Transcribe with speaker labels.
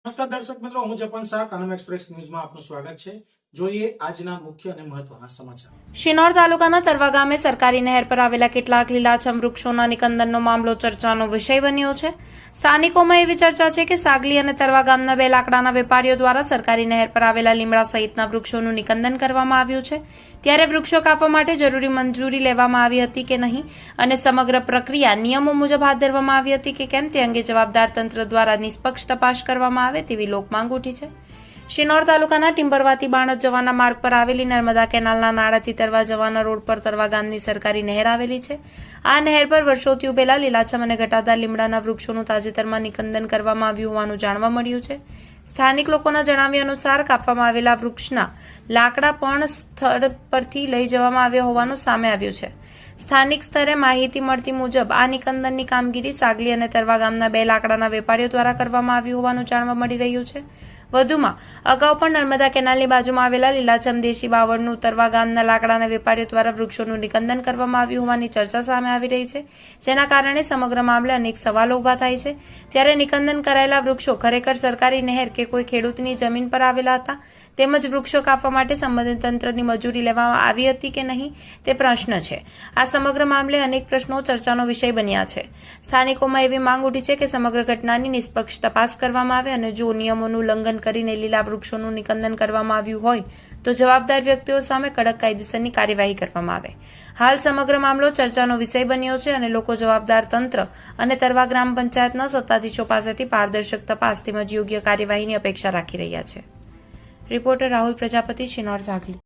Speaker 1: નમસ્કાર દર્શક મિત્રો, હું જપન શાહ, કાનમ એક્સપ્રેસ ન્યૂઝમાં આપનું સ્વાગત છે। જોઈએ આજના મુખ્ય અને મહત્વના સમાચાર।
Speaker 2: શિનોર તાલુકાના તરવા ગામે સરકારી નહેર પર આવેલા કેટલાક લીલાછમ વૃક્ષોના નિકંદનનો મામલો ચર્ચાનો વિષય બન્યો છે। સ્થાનિકોમાં એવી ચર્ચા છે કે સાગલી અને તરવા ગામના બે લાકડાના વેપારીઓ દ્વારા સરકારી નહેર પર આવેલા લીમડા સહિતના વૃક્ષોનું નિકંદન કરવામાં આવ્યું છે। ત્યારે વૃક્ષો કાપવા માટે જરૂરી મંજૂરી લેવામાં આવી હતી કે નહીં અને સમગ્ર પ્રક્રિયા નિયમો મુજબ હાથ ધરવામાં આવી હતી કે કેમ તે અંગે જવાબદાર તંત્ર દ્વારા નિષ્પક્ષ તપાસ કરવામાં આવે તેવી લોકમાંગ ઉઠી છે। શિનોર તાલુકાના ટિમ્બરવાથી બાણજ જવાના માર્ગ પર આવેલી નર્મદા કેનાલના નાળાથી તરવા જવાના રોડ પર તરવા ગામની સરકારી નહેર આવેલી છે। આ નહેર પર વર્ષોથી ઉભેલા લીલાછમ અને ઘટાદાર લીમડાના વૃક્ષોનું તાજેતરમાં નિકંદન કરવામાં આવ્યું હોવાનું જાણવા મળ્યું છે। સ્થાનિક લોકોના જણાવ્યા અનુસાર કાપવામાં આવેલા વૃક્ષના લાકડા પણ સ્થળ પરથી લઈ જવામાં આવ્યા હોવાનું સામે આવ્યું છે। સ્થાનિક સ્તરે માહિતી મળતી મુજબ આ નિકંદનની કામગીરી સાગલી અને તરવા ગામના બે લાકડાના વેપારીઓ દ્વારા કરવામાં આવ્યું હોવાનું જાણવા મળી રહ્યું છે। વધુમાં અગાઉ પણ નર્મદા કેનાલની બાજુમાં આવેલા લીલાછમ દેશી બાવળનું તરવા ગામના લાકડાના વેપારીઓ દ્વારા વૃક્ષોનું નિકંદન કરવામાં આવ્યું હોવાની ચર્ચા સામે આવી રહી છે, જેના કારણે સમગ્ર મામલે અનેક સવાલો ઉભા થાય છે। ત્યારે નિકંદન કરાયેલા વૃક્ષો ખરેખર સરકારી નહેર કે કોઈ ખેડૂતની જમીન પર આવેલા હતા, તેમજ વૃક્ષો કાપવા માટે સંબંધિત તંત્રની મંજૂરી લેવામાં આવી હતી કે નહીં તે પ્રશ્ન છે। આ સમગ્ર મામલે અનેક પ્રશ્નો ચર્ચાનો વિષય બન્યા છે। સ્થાનિકોમાં એવી માંગ ઉઠી છે કે સમગ્ર ઘટનાની નિષ્પક્ષ તપાસ કરવામાં આવે અને જો નિયમોનું ઉલ્લંઘન કરીને લીલા વૃક્ષોનું નિકંદન કરવામાં આવ્યું હોય તો જવાબદાર વ્યક્તિઓ સામે કડક કાયદેસરની કાર્યવાહી કરવામાં આવે। હાલ સમગ્ર મામલો ચર્ચાનો વિષય બન્યો છે અને લોકો જવાબદાર તંત્ર અને તરવા ગ્રામ પંચાયતના સત્તાધીશો પાસેથી પારદર્શક તપાસ તેમજ યોગ્ય કાર્યવાહીની અપેક્ષા રાખી રહ્યા છે। રિપોર્ટર રાહુલ પ્રજાપતિ, શિનોર, સાગલી।